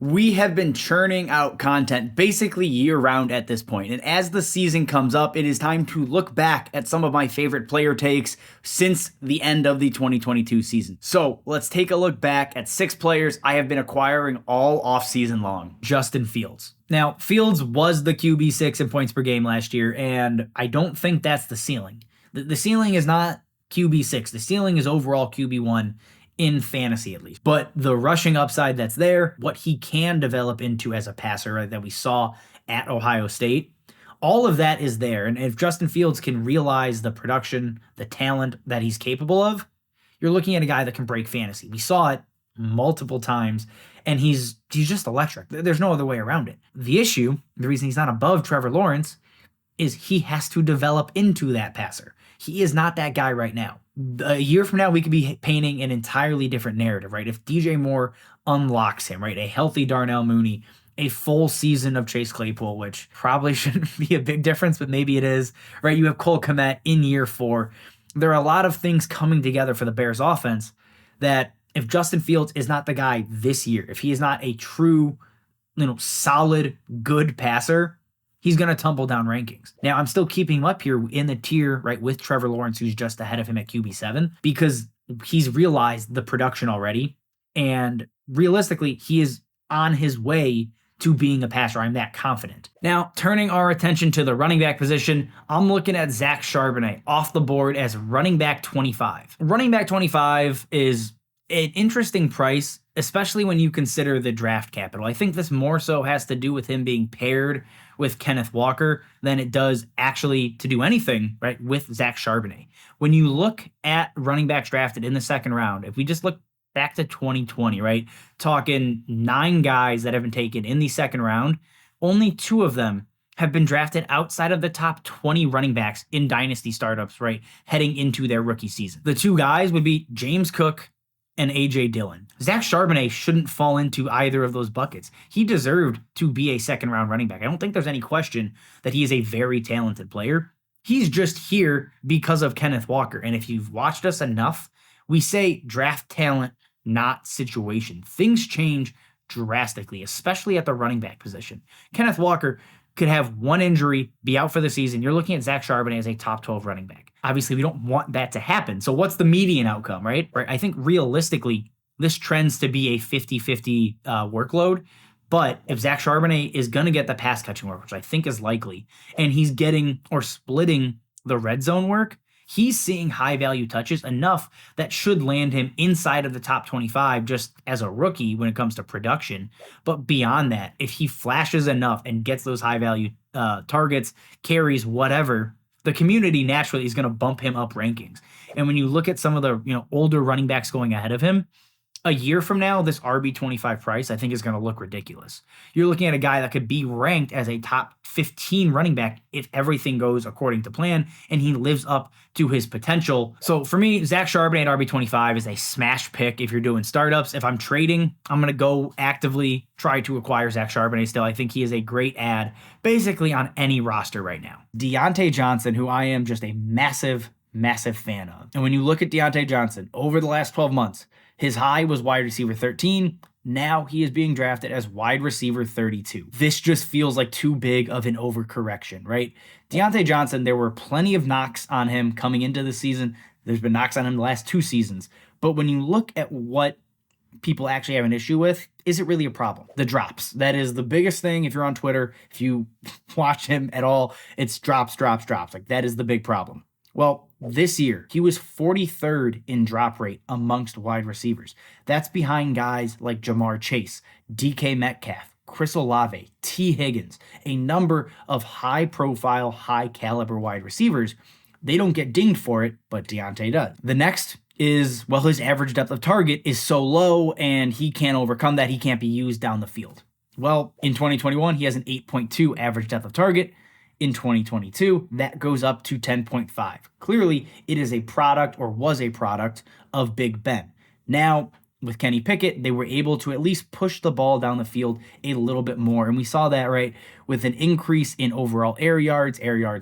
We have been churning out content basically year-round at this point, and as the season comes up, it is time to look back at some of my favorite player takes since the end of the 2022 season. So let's take a look back at 6 players I have been acquiring all off-season long. Justin Fields. Now, Fields was the QB6 in points per game last year, and I don't think that's the ceiling. The ceiling is not QB6. The ceiling is overall QB1 in fantasy at least. But the rushing upside that's there, what he can develop into as a passer, right, that we saw at Ohio State, all of that is there. And if Justin Fields can realize the production, the talent that he's capable of, you're looking at a guy that can break fantasy. We saw it multiple times, and he's just electric. There's no other way around it. The issue, the reason he's not above Trevor Lawrence, is he has to develop into that passer. He is not that guy right now. A year from now, we could be painting an entirely different narrative, right? If DJ Moore unlocks him, right? A healthy Darnell Mooney, a full season of Chase Claypool, which probably shouldn't be a big difference, but maybe it is, right? You have Cole Kmet in year 4. There are a lot of things coming together for the Bears offense that if Justin Fields is not the guy this year, if he is not a true, solid, good passer, he's going to tumble down rankings. Now, I'm still keeping him up here in the tier, right, with Trevor Lawrence, who's just ahead of him at QB7, because he's realized the production already. And realistically, he is on his way to being a passer. I'm that confident. Now, turning our attention to the running back position, I'm looking at Zach Charbonnet off the board as running back 25. Running back 25 is an interesting price, especially when you consider the draft capital. I think this more so has to do with him being paired with Kenneth Walker than it does actually to do anything, right, with Zach Charbonnet. When you look at running backs drafted in the second round, if we just look back to 2020, right, talking 9 guys that have been taken in the second round, only 2 of them have been drafted outside of the top 20 running backs in Dynasty startups, right, heading into their rookie season. The 2 guys would be James Cook and A.J. Dillon. Zach Charbonnet shouldn't fall into either of those buckets. He deserved to be a second-round running back. I don't think there's any question that he is a very talented player. He's just here because of Kenneth Walker. And if you've watched us enough, we say draft talent, not situation. Things change drastically, especially at the running back position. Kenneth Walker could have one injury, be out for the season. You're looking at Zach Charbonnet as a top 12 running back. Obviously, we don't want that to happen. So what's the median outcome, right? I think realistically, this trends to be a 50-50 workload. But if Zach Charbonnet is going to get the pass catching work, which I think is likely, and he's getting or splitting the red zone work, he's seeing high value touches enough that should land him inside of the top 25 just as a rookie when it comes to production. But beyond that, if he flashes enough and gets those high value targets, carries, whatever, the community naturally is going to bump him up rankings. And when you look at some of the older running backs going ahead of him, a year from now, this RB25 price, I think, is going to look ridiculous. You're looking at a guy that could be ranked as a top 15 running back if everything goes according to plan and he lives up to his potential. So for me, Zach Charbonnet at RB25 is a smash pick if you're doing startups. If I'm trading, I'm going to go actively try to acquire Zach Charbonnet still. I think he is a great add basically on any roster right now. Diontae Johnson, who I am just a massive fan of. And when you look at Diontae Johnson over the last 12 months, his high was wide receiver 13. Now he is being drafted as wide receiver 32. This just feels like too big of an overcorrection, right? Diontae Johnson, there were plenty of knocks on him coming into the season. There's been knocks on him the last 2 seasons. But when you look at what people actually have an issue with, is it really a problem? The drops. That is the biggest thing. If you're on Twitter, if you watch him at all, it's drops. Like, that is the big problem. Well, this year, he was 43rd in drop rate amongst wide receivers. That's behind guys like Jamar Chase, DK Metcalf, Chris Olave, T. Higgins, a number of high-profile, high-caliber wide receivers. They don't get dinged for it, but Diontae does. The next is, well, his average depth of target is so low, and he can't overcome that. He can't be used down the field. Well, in 2021, he has an 8.2 average depth of target. In 2022, that goes up to 10.5. Clearly, it is a product or was a product of Big Ben. Now, with Kenny Pickett, they were able to at least push the ball down the field a little bit more. And we saw that, right, with an increase in overall air yards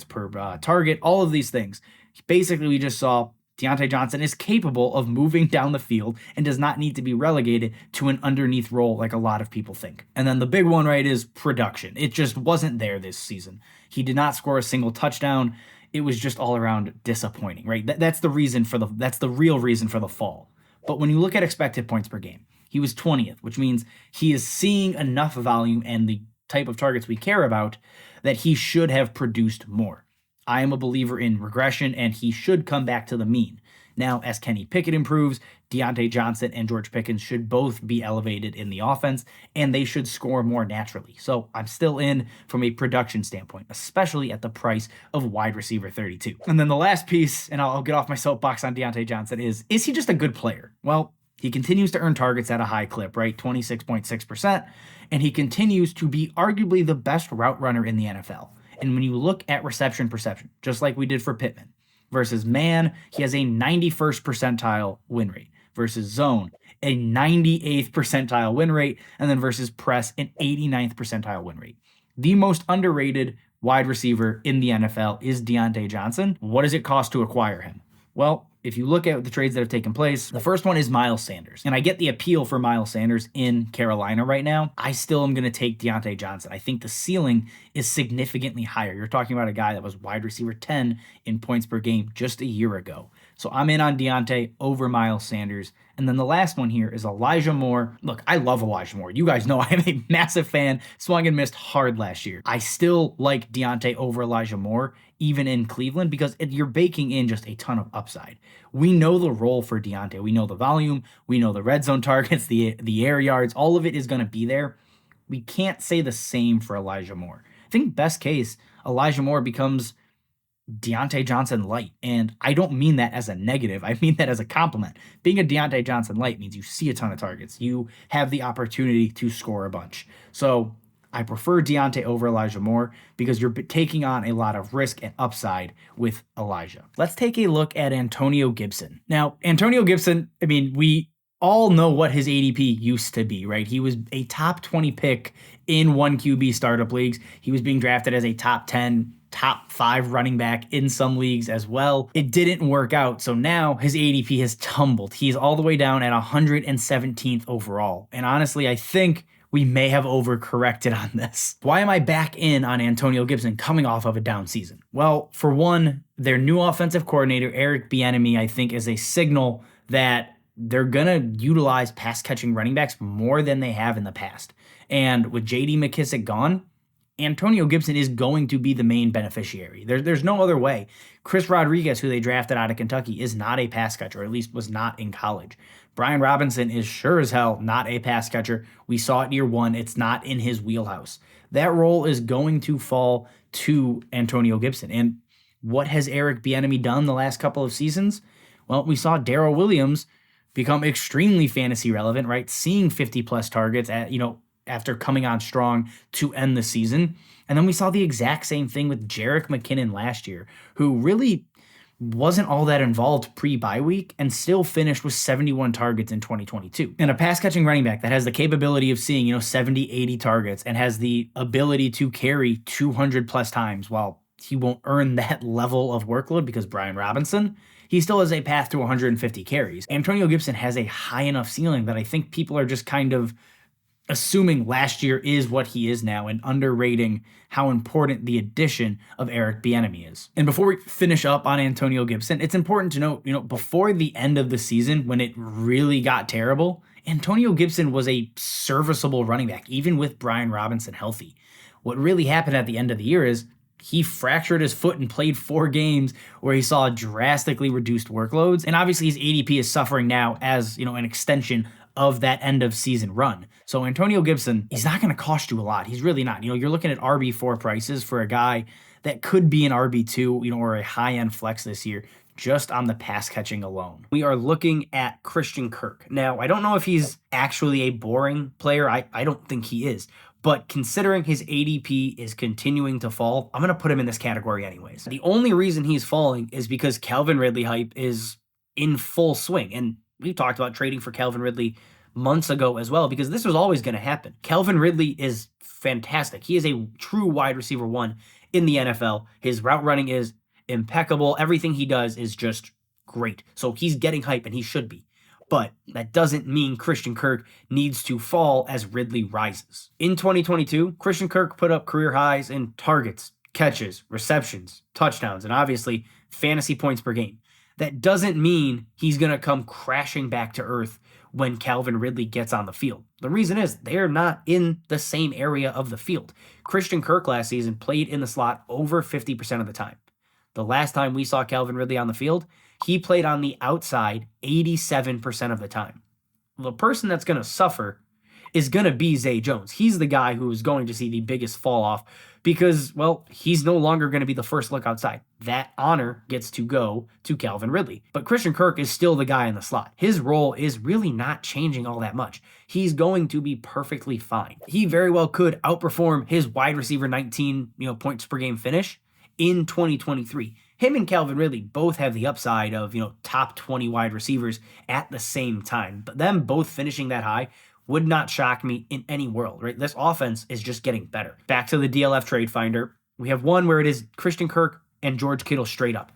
per target, all of these things. Basically, we just saw Diontae Johnson is capable of moving down the field and does not need to be relegated to an underneath role like a lot of people think. And then the big one, right, is production. It just wasn't there this season. He did not score a single touchdown. It was just all around disappointing, right? That's the real reason for the fall. But when you look at expected points per game, he was 20th, which means he is seeing enough volume and the type of targets we care about that he should have produced more. I am a believer in regression, and he should come back to the mean. Now, as Kenny Pickett improves, Diontae Johnson and George Pickens should both be elevated in the offense, and they should score more naturally. So I'm still in from a production standpoint, especially at the price of wide receiver 32. And then the last piece, and I'll get off my soapbox on Diontae Johnson, is he just a good player? Well, he continues to earn targets at a high clip, right? 26.6%, and he continues to be arguably the best route runner in the NFL. And when you look at reception perception, just like we did for Pittman, versus man, he has a 91st percentile win rate, versus zone, a 98th percentile win rate, and then versus press, an 89th percentile win rate. The most underrated wide receiver in the NFL is Diontae Johnson. What does it cost to acquire him? Well, if you look at the trades that have taken place, the first one is Miles Sanders. And I get the appeal for Miles Sanders in Carolina right now. I still am going to take Diontae Johnson. I think the ceiling is significantly higher. You're talking about a guy that was wide receiver 10 in points per game just a year ago. So I'm in on Diontae over Miles Sanders. And then the last one here is Elijah Moore. Look, I love Elijah Moore. You guys know I'm a massive fan. Swung and missed hard last year. I still like Diontae over Elijah Moore, even in Cleveland, because you're baking in just a ton of upside. We know the role for Diontae. We know the volume. We know the red zone targets, the air yards. All of it is going to be there. We can't say the same for Elijah Moore. I think best case, Elijah Moore becomes Diontae Johnson light. And I don't mean that as a negative. I mean that as a compliment. Being a Diontae Johnson light means you see a ton of targets. You have the opportunity to score a bunch. So I prefer Diontae over Elijah Moore because you're taking on a lot of risk and upside with Elijah. Let's take a look at Antonio Gibson. Now, Antonio Gibson, I mean, we all know what his ADP used to be, right? He was a top 20 pick in 1 QB startup leagues. He was being drafted as a top 10, top 5 running back in some leagues as well. It didn't work out, so now his ADP has tumbled. He's all the way down at 117th overall. And honestly, I think we may have overcorrected on this. Why am I back in on Antonio Gibson coming off of a down season? Well, for one, their new offensive coordinator, Eric Bieniemy, I think is a signal that they're going to utilize pass-catching running backs more than they have in the past. And with J.D. McKissic gone, Antonio Gibson is going to be the main beneficiary. There's no other way. Chris Rodriguez, who they drafted out of Kentucky, is not a pass catcher, or at least was not in college. Brian Robinson is sure as hell not a pass catcher. We saw it year one. It's not in his wheelhouse. That role is going to fall to Antonio Gibson. And what has Eric Bieniemy done the last couple of seasons? Well, we saw Darrell Williams become extremely fantasy relevant, right? Seeing 50-plus targets after coming on strong to end the season. And then we saw the exact same thing with Jerick McKinnon last year, who really wasn't all that involved pre-bye week and still finished with 71 targets in 2022. And a pass-catching running back that has the capability of seeing, 70, 80 targets and has the ability to carry 200-plus times while he won't earn that level of workload because Brian Robinson, he still has a path to 150 carries. Antonio Gibson has a high enough ceiling that I think people are just kind of assuming last year is what he is now and underrating how important the addition of Eric Bieniemy is. And before we finish up on Antonio Gibson, it's important to note, before the end of the season when it really got terrible, Antonio Gibson was a serviceable running back, even with Brian Robinson healthy. What really happened at the end of the year is he fractured his foot and played 4 games where he saw drastically reduced workloads. And obviously his ADP is suffering now as, an extension of that end of season run. So Antonio Gibson, he's not going to cost you a lot. He's really not. You're looking at RB4 prices for a guy that could be an RB2, or a high-end flex this year, just on the pass catching alone. We are looking at Christian Kirk. Now, I don't know if he's actually a boring player. I don't think he is. But considering his ADP is continuing to fall, I'm going to put him in this category anyways. The only reason he's falling is because Calvin Ridley hype is in full swing. And we talked about trading for Calvin Ridley months ago as well, because this was always going to happen. Calvin Ridley is fantastic. He is a true wide receiver 1 in the NFL. His route running is impeccable. Everything he does is just great. So he's getting hype, and he should be. But that doesn't mean Christian Kirk needs to fall as Ridley rises. In 2022, Christian Kirk put up career highs in targets, catches, receptions, touchdowns, and obviously fantasy points per game. That doesn't mean he's going to come crashing back to earth when Calvin Ridley gets on the field. The reason is they're not in the same area of the field. Christian Kirk last season played in the slot over 50% of the time. The last time we saw Calvin Ridley on the field, he played on the outside 87% of the time. The person that's going to suffer is going to be Zay Jones. He's the guy who is going to see the biggest fall off because, well, he's no longer going to be the first look outside. That honor gets to go to Calvin Ridley. But Christian Kirk is still the guy in the slot. His role is really not changing all that much. He's going to be perfectly fine. He very well could outperform his wide receiver 19, points per game finish in 2023. Him and Calvin Ridley both have the upside of, top 20 wide receivers at the same time. But them both finishing that high would not shock me in any world, right? This offense is just getting better. Back to the DLF trade finder. We have one where it is Christian Kirk and George Kittle straight up.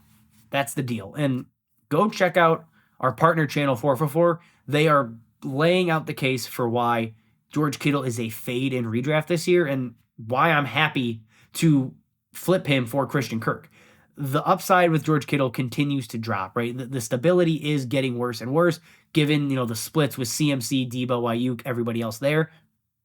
That's the deal. And go check out our partner channel 444. They are laying out the case for why George Kittle is a fade in redraft this year and why I'm happy to flip him for Christian Kirk. The upside with George Kittle continues to drop, right? The stability is getting worse and worse, given, the splits with CMC, Debo, Ayuk, everybody else there.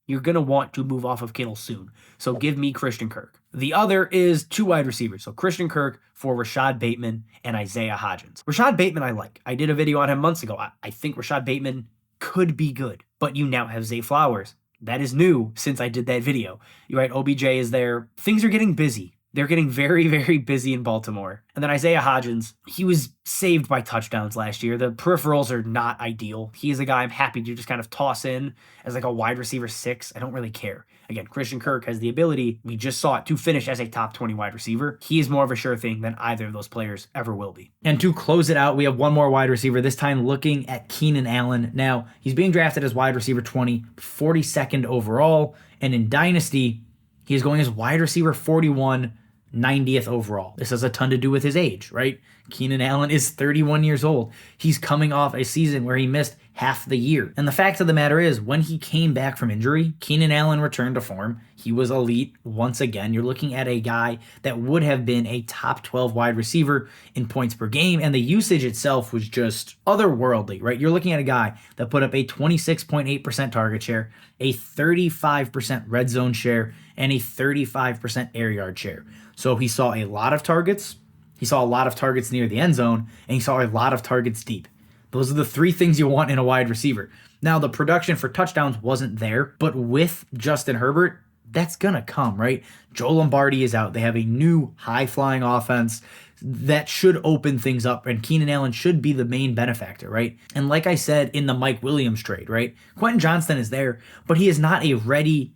You're going to want to move off of Kittle soon. So give me Christian Kirk. The other is two wide receivers. So Christian Kirk for Rashad Bateman and Isaiah Hodgins. Rashad Bateman I like. I did a video on him months ago. I think Rashad Bateman could be good, but you now have Zay Flowers. That is new since I did that video. You're right, OBJ is there. Things are getting busy. They're getting very, very busy in Baltimore. And then Isaiah Hodgins, he was saved by touchdowns last year. The peripherals are not ideal. He is a guy I'm happy to just kind of toss in as like a wide receiver 6. I don't really care. Again, Christian Kirk has the ability, we just saw it, to finish as a top 20 wide receiver. He is more of a sure thing than either of those players ever will be. And to close it out, we have one more wide receiver, this time looking at Keenan Allen. Now, he's being drafted as wide receiver 20, 42nd overall. And in Dynasty, he is going as wide receiver 41, 90th overall. This has a ton to do with his age, right? Keenan Allen is 31 years old. He's coming off a season where he missed half the year. And the fact of the matter is, when he came back from injury, Keenan Allen returned to form. He was elite once again. You're looking at a guy that would have been a top 12 wide receiver in points per game, and the usage itself was just otherworldly, right? You're looking at a guy that put up a 26.8% target share, a 35% red zone share, and a 35% air yard share. So he saw a lot of targets, he saw a lot of targets near the end zone, and he saw a lot of targets deep. Those are the three things you want in a wide receiver. Now, the production for touchdowns wasn't there, but with Justin Herbert, that's going to come, right? Joe Lombardi is out. They have a new high-flying offense that should open things up, and Keenan Allen should be the main benefactor, right? And like I said in the Mike Williams trade, right? Quentin Johnston is there, but he is not a ready,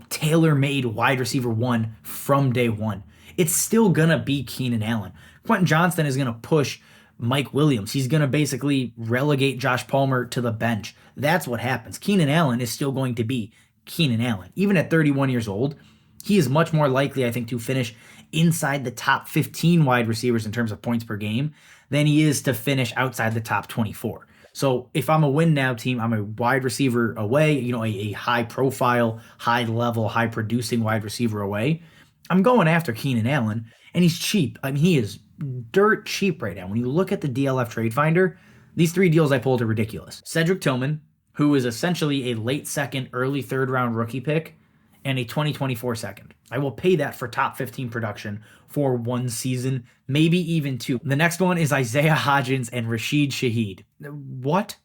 tailor-made wide receiver 1 from day one. It's still going to be Keenan Allen. Quentin Johnston is going to push Mike Williams. He's going to basically relegate Josh Palmer to the bench. That's what happens. Keenan Allen is still going to be Keenan Allen. Even at 31 years old, he is much more likely, I think, to finish inside the top 15 wide receivers in terms of points per game than he is to finish outside the top 24. So if I'm a win now team, I'm a wide receiver away, a high profile, high level, high producing wide receiver away. I'm going after Keenan Allen, and he's cheap. I mean, he is dirt cheap right now. When you look at the DLF trade finder, these three deals I pulled are ridiculous. Cedric Tillman, who is essentially a late second, early third round rookie pick, and a 2024 second. I will pay that for top 15 production for one season, maybe even two. The next one is Isaiah Hodgins and Rashid Shaheed. What?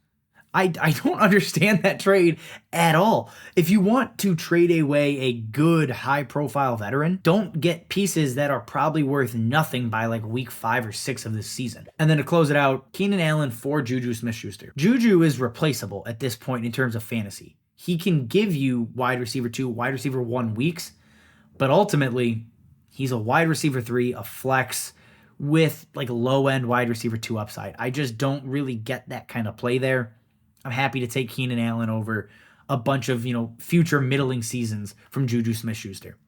I don't understand that trade at all. If you want to trade away a good high-profile veteran, don't get pieces that are probably worth nothing by like week 5 or 6 of this season. And then to close it out, Keenan Allen for Juju Smith-Schuster. Juju is replaceable at this point in terms of fantasy. He can give you wide receiver 2, wide receiver 1 weeks, but ultimately, he's a wide receiver 3, a flex with like low-end wide receiver 2 upside. I just don't really get that kind of play there. I'm happy to take Keenan Allen over a bunch of, future middling seasons from Juju Smith-Schuster.